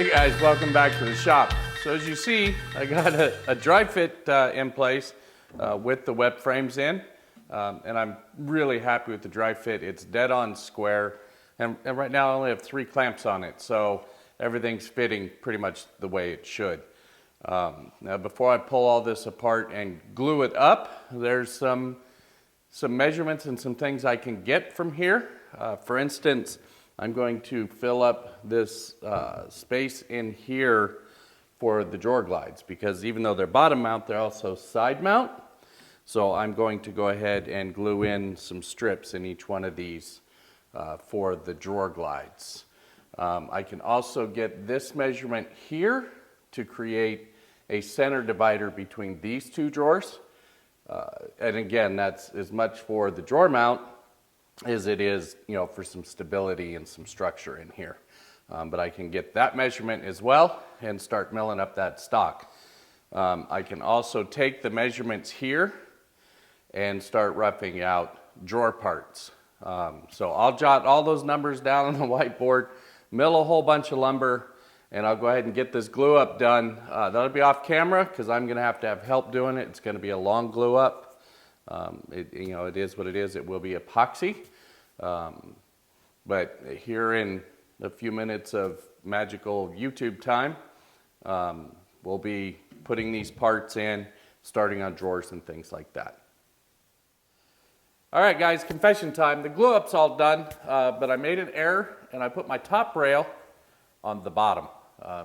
Hey guys, welcome back to the shop. So as you see, I got a dry fit in place with the web frames in, and I'm really happy with the dry fit. It's dead on square, and right now I only have 3 clamps on it, so everything's fitting pretty much the way it should. Now before I pull all this apart and glue it up, there's some measurements and some things I can get from here. For instance, I'm going to fill up this space in here for the drawer glides, because even though they're bottom mount, they're also side mount. So I'm going to go ahead and glue in some strips in each one of these for the drawer glides. I can also get this measurement here to create a center divider between these 2 drawers. And again, that's as much for the drawer mount as it is, for some stability and some structure in here. But I can get that measurement as well and start milling up that stock. I can also take the measurements here and start roughing out drawer parts. So I'll jot all those numbers down on the whiteboard, mill a whole bunch of lumber, and I'll go ahead and get this glue up done. That'll be off camera because I'm going to have help doing it. It's going to be a long glue up. It is what it is. It will be epoxy. But here in a few minutes of magical YouTube time, we'll be putting these parts in, starting on drawers and things like that. All right, guys, confession time. The glue up's all done, but I made an error and I put my top rail on the bottom.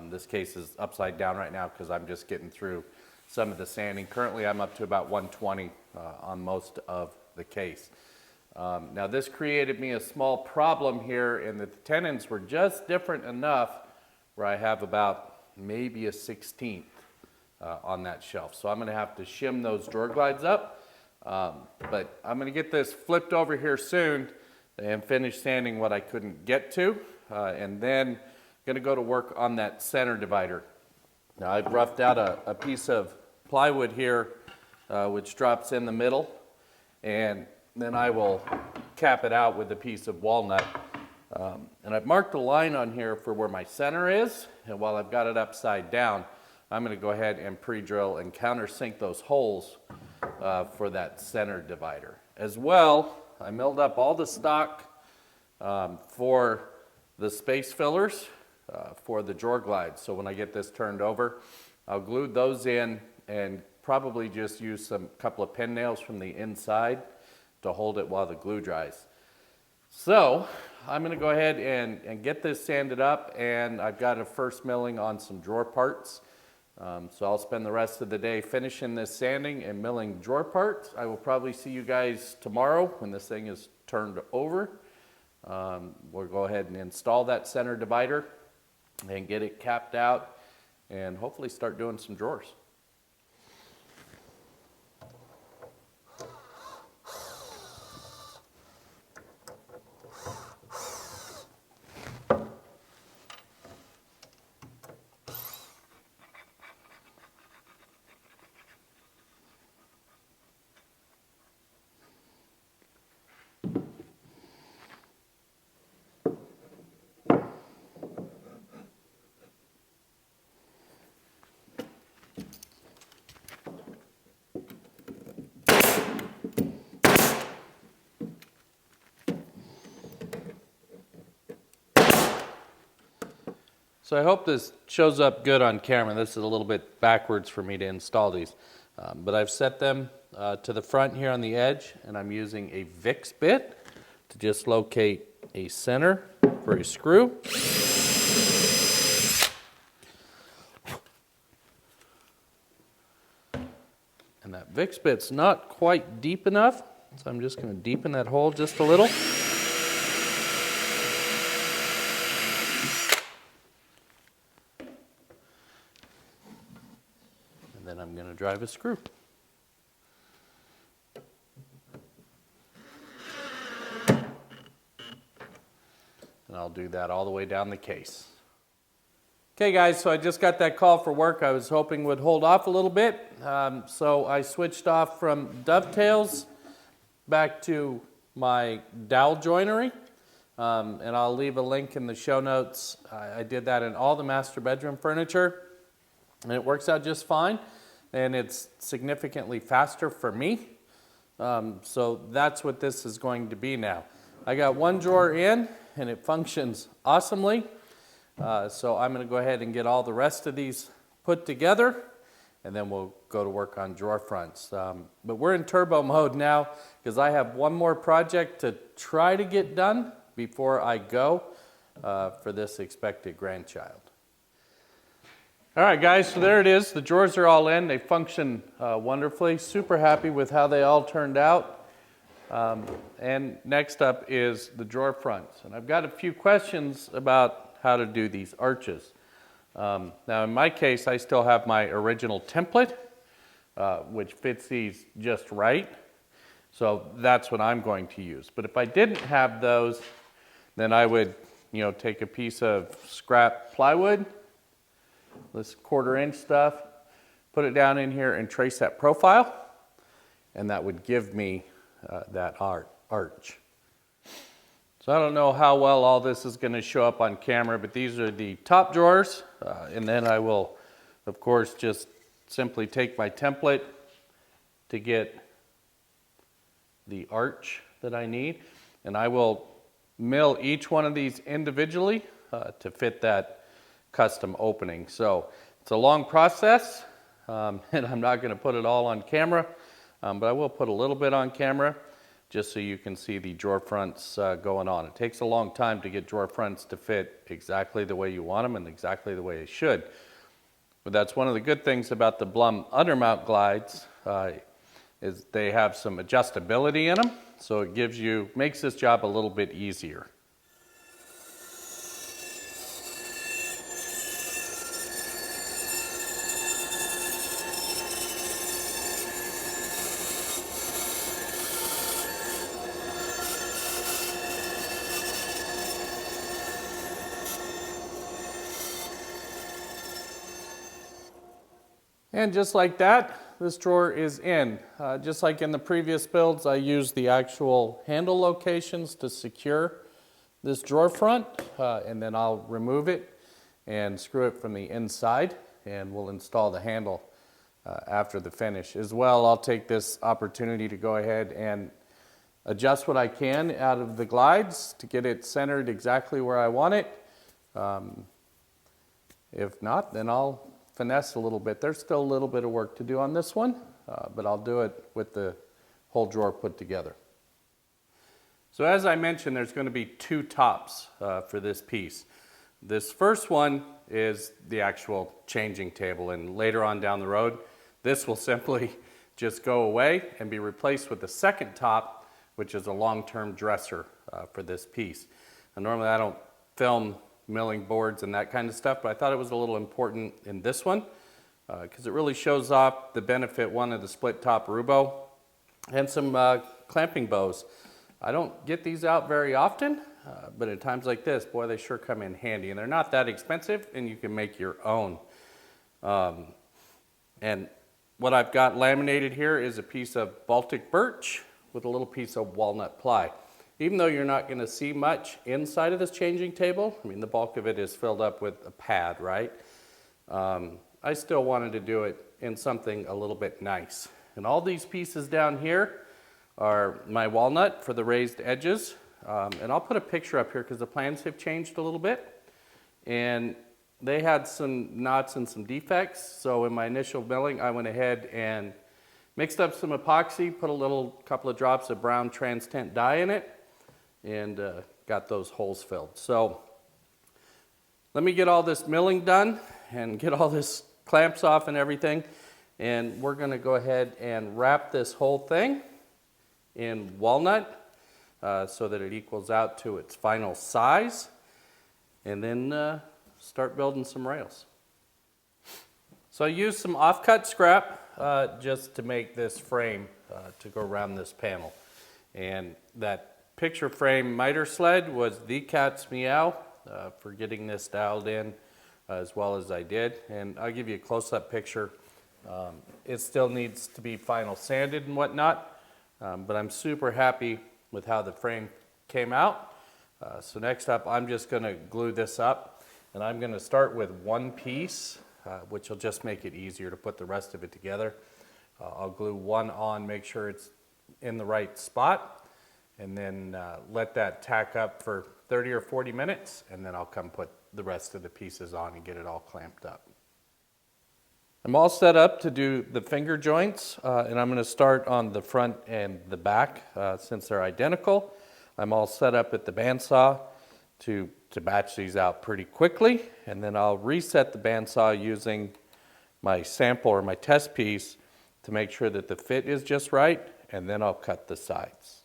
This case is upside down right now because I'm just getting through some of the sanding. Currently, I'm up to about 120 on most of the case. Now, this created me a small problem here in that the tenons were just different enough where I have about maybe a 1/16 on that shelf. So I'm going to have to shim those drawer glides up. But I'm going to get this flipped over here soon and finish sanding what I couldn't get to. And then going to go to work on that center divider. Now I've roughed out a piece of plywood here which drops in the middle, and then I will cap it out with a piece of walnut. And I've marked a line on here for where my center is, and while I've got it upside down, I'm going to go ahead and pre-drill and countersink those holes for that center divider. As well, I milled up all the stock for the space fillers for the drawer glides. So when I get this turned over, I'll glue those in and probably just use a couple of pin nails from the inside to hold it while the glue dries. So I'm going to go ahead and get this sanded up, and I've got a first milling on some drawer parts. So I'll spend the rest of the day finishing this sanding and milling drawer parts. I will probably see you guys tomorrow when this thing is turned over. We'll go ahead and install that center divider and get it capped out and hopefully start doing some drawers. So I hope this shows up good on camera. This is a little bit backwards for me to install these. But I've set them to the front here on the edge, and I'm using a Vicks bit to just locate a center for a screw. And that Vicks bit's not quite deep enough, so I'm just going to deepen that hole just a little. Then I'm going to drive a screw. And I'll do that all the way down the case. Okay guys, so I just got that call for work I was hoping would hold off a little bit. So I switched off from dovetails back to my dowel joinery. and I'll leave a link in the show notes. I did that in all the master bedroom furniture, and it works out just fine, and it's significantly faster for me. So that's what this is going to be now. I got one drawer in, and it functions awesomely. So I'm going to go ahead and get all the rest of these put together, and then we'll go to work on drawer fronts. But we're in turbo mode now because I have one more project to try to get done before I go for this expected grandchild. All right, guys, so there it is. The drawers are all in. They function wonderfully. Super happy with how they all turned out. And next up is the drawer fronts. And I've got a few questions about how to do these arches. Now, in my case, I still have my original template, which fits these just right. So that's what I'm going to use. But if I didn't have those, then I would, take a piece of scrap plywood, this 1/4-inch stuff, put it down in here and trace that profile, and that would give me that arch. So I don't know how well all this is going to show up on camera, but these are the top drawers, and then I will, of course, just simply take my template to get the arch that I need, and I will mill each one of these individually to fit that custom opening. So it's a long process, and I'm not going to put it all on camera, but I will put a little bit on camera just so you can see the drawer fronts going on. It takes a long time to get drawer fronts to fit exactly the way you want them and exactly the way they should. But that's one of the good things about the Blum undermount glides is they have some adjustability in them, so it makes this job a little bit easier. And just like that, this drawer is in. Just like in the previous builds, I used the actual handle locations to secure this drawer front, and then I'll remove it and screw it from the inside, and we'll install the handle after the finish. As well, I'll take this opportunity to go ahead and adjust what I can out of the glides to get it centered exactly where I want it. If not, then I'll finesse a little bit. There's still a little bit of work to do on this one, but I'll do it with the whole drawer put together. So as I mentioned, there's going to be two tops for this piece. This first one is the actual changing table, and later on down the road, this will simply just go away and be replaced with the second top, which is a long-term dresser for this piece. And normally I don't film milling boards and that kind of stuff, but I thought it was a little important in this one because it really shows off the benefit, one, of the split top Rubo and some clamping bows. I don't get these out very often, but at times like this, boy, they sure come in handy, and they're not that expensive, and you can make your own. And what I've got laminated here is a piece of Baltic birch with a little piece of walnut ply. Even though you're not going to see much inside of this changing table, I mean, the bulk of it is filled up with a pad, right? I still wanted to do it in something a little bit nice. And all these pieces down here are my walnut for the raised edges. And I'll put a picture up here because the plans have changed a little bit. And they had some knots and some defects. So in my initial milling, I went ahead and mixed up some epoxy, put a couple of drops of brown trans-tint dye in it, and got those holes filled. So let me get all this milling done and get all this clamps off and everything, and we're going to go ahead and wrap this whole thing in walnut so that it equals out to its final size, and then start building some rails. So I used some offcut scrap just to make this frame to go around this panel, and that picture frame miter sled was the cat's meow for getting this dialed in as well as I did. And I'll give you a close-up picture. It still needs to be final sanded and whatnot, but I'm super happy with how the frame came out. So next up, I'm just going to glue this up, and I'm going to start with one piece, which will just make it easier to put the rest of it together. I'll glue one on, make sure it's in the right spot, and then let that tack up for 30 or 40 minutes, and then I'll come put the rest of the pieces on and get it all clamped up. I'm all set up to do the finger joints, and I'm going to start on the front and the back since they're identical. I'm all set up at the bandsaw to batch these out pretty quickly, and then I'll reset the bandsaw using my sample or my test piece to make sure that the fit is just right, and then I'll cut the sides.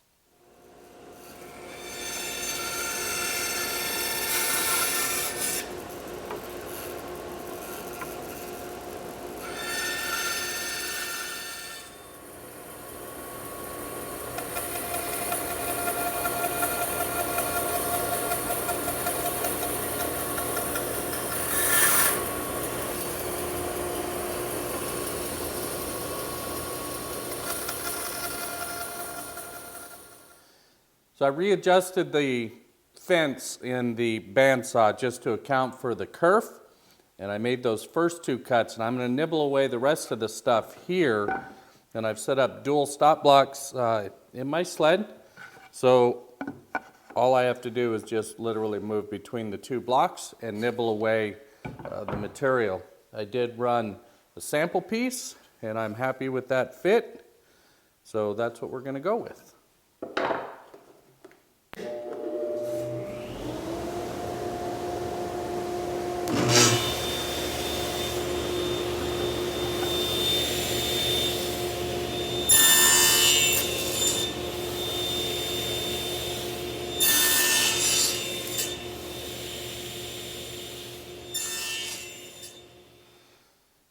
So I readjusted the fence in the bandsaw just to account for the kerf, and I made those first two cuts, and I'm going to nibble away the rest of the stuff here, and I've set up dual stop blocks in my sled, so all I have to do is just literally move between the two blocks and nibble away the material. I did run a sample piece, and I'm happy with that fit, so that's what we're going to go with.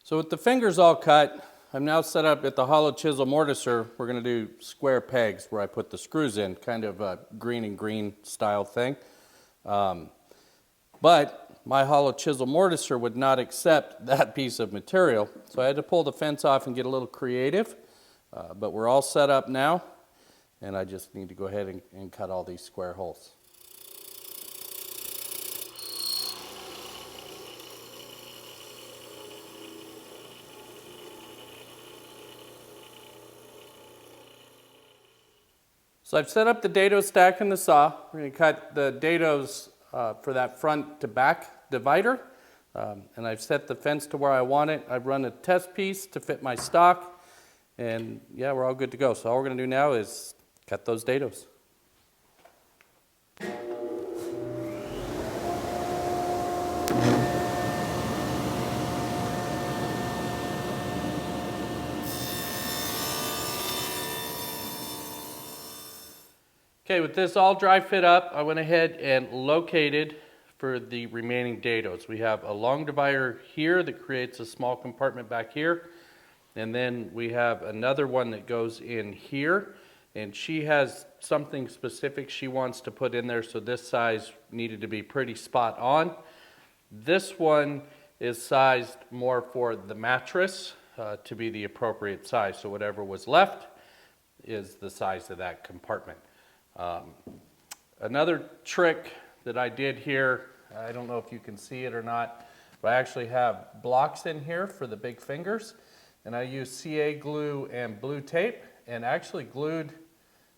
So with the fingers all cut, I'm now set up at the hollow chisel mortiser. We're going to do square pegs where I put the screws in, kind of a green and green style thing. But my hollow chisel mortiser would not accept that piece of material, so I had to pull the fence off and get a little creative. But we're all set up now, and I just need to go ahead and cut all these square holes. So I've set up the dado stack in the saw. We're going to cut the dados for that front to back divider. And I've set the fence to where I want it. I've run a test piece to fit my stock. And yeah, we're all good to go. So all we're going to do now is cut those dados. Okay, with this all dry fit up, I went ahead and located for the remaining dados. We have a long divider here that creates a small compartment back here, and then we have another one that goes in here, and she has something specific she wants to put in there, so this size needed to be pretty spot on. This one is sized more for the mattress to be the appropriate size, so whatever was left is the size of that compartment. Another trick that I did here, I don't know if you can see it or not, but I actually have blocks in here for the big fingers, and I used CA glue and blue tape and actually glued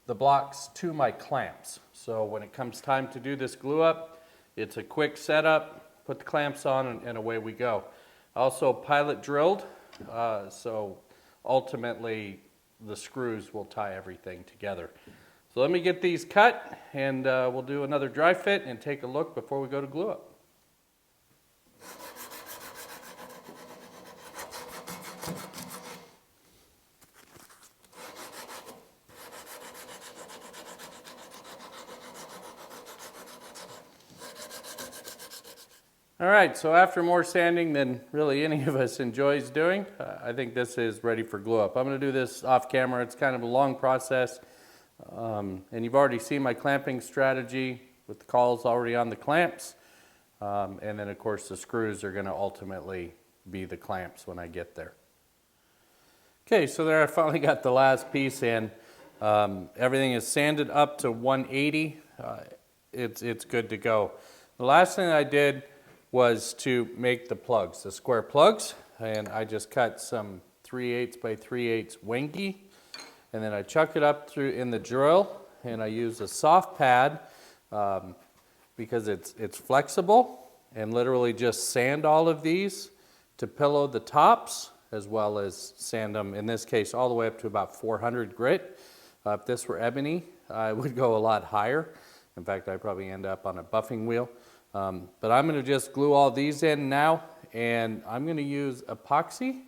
the blocks to my clamps. So when it comes time to do this glue up, it's a quick setup, put the clamps on, and away we go. Also pilot drilled, so ultimately the screws will tie everything together. So let me get these cut, and we'll do another dry fit and take a look before we go to glue up. All right, so after more sanding than really any of us enjoys doing, I think this is ready for glue up. I'm going to do this off camera. It's kind of a long process. And you've already seen my clamping strategy with the cauls already on the clamps. And then of course the screws are going to ultimately be the clamps when I get there. Okay, so there I finally got the last piece in. Everything is sanded up to 180. it's good to go. The last thing I did was to make the plugs, the square plugs, and I just cut some 3/8 by 3/8 wingy, and then I chuck it up through in the drill, and I use a soft pad because it's flexible, and literally just sand all of these to pillow the tops, as well as sand them, in this case, all the way up to about 400 grit. If this were ebony, I would go a lot higher. In fact, I'd probably end up on a buffing wheel. But I'm going to just glue all these in now, and I'm going to use epoxy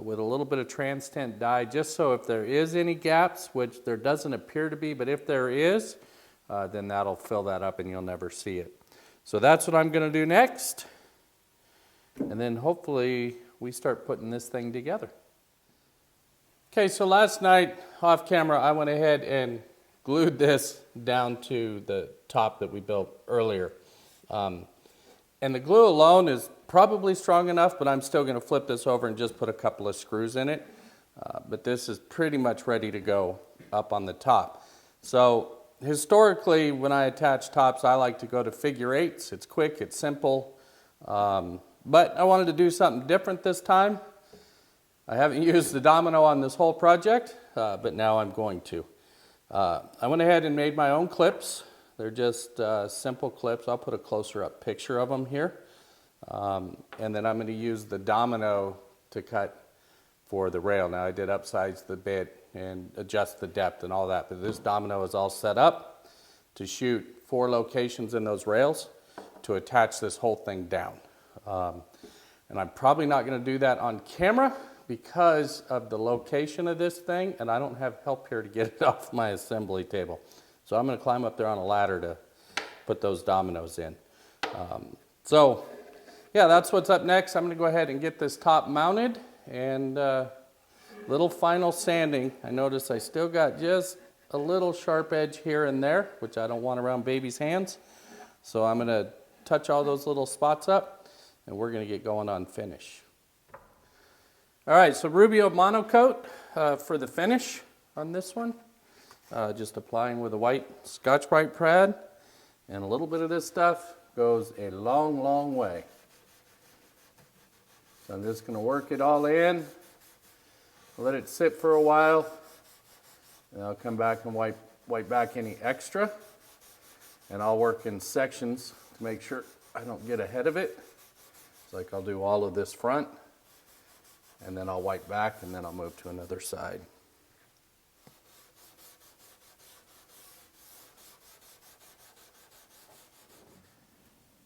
with a little bit of trans-tint dye, just so if there is any gaps, which there doesn't appear to be, but if there is, then that'll fill that up and you'll never see it. So that's what I'm going to do next. And then hopefully we start putting this thing together. Okay, so last night off camera, I went ahead and glued this down to the top that we built earlier. And the glue alone is probably strong enough, but I'm still going to flip this over and just put a couple of screws in it. But this is pretty much ready to go up on the top. So historically, when I attach tops, I like to go to figure eights. It's quick, it's simple. But I wanted to do something different this time. I haven't used the domino on this whole project, but now I'm going to. I went ahead and made my own clips. They're just simple clips. I'll put a closer up picture of them here. And then I'm going to use the domino to cut for the rail. Now I did upsize the bit and adjust the depth and all that, but this domino is all set up to shoot 4 locations in those rails to attach this whole thing down. And I'm probably not going to do that on camera because of the location of this thing, and I don't have help here to get it off my assembly table. So I'm going to climb up there on a ladder to put those dominoes in. So yeah, that's what's up next. I'm going to go ahead and get this top mounted, and little final sanding. I notice I still got just a little sharp edge here and there, which I don't want around baby's hands. So I'm going to touch all those little spots up, and we're going to get going on finish. All right, so Rubio monocoat for the finish on this one. Just applying with a white Scotch-Brite pad, and a little bit of this stuff goes a long, long way. So I'm just going to work it all in, let it sit for a while, and I'll come back and wipe back any extra, and I'll work in sections to make sure I don't get ahead of it. It's like I'll do all of this front, and then I'll wipe back, and then I'll move to another side.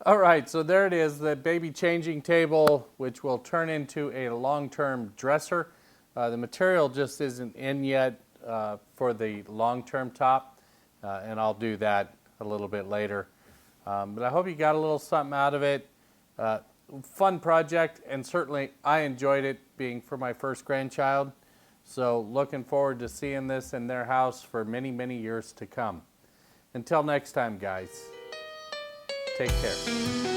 All right, so there it is, the baby changing table, which will turn into a long-term dresser. The material just isn't in yet for the long-term top, and I'll do that a little bit later. But I hope you got a little something out of it. Fun project, and certainly I enjoyed it being for my first grandchild. So looking forward to seeing this in their house for many, many years to come. Until next time, guys. Take care.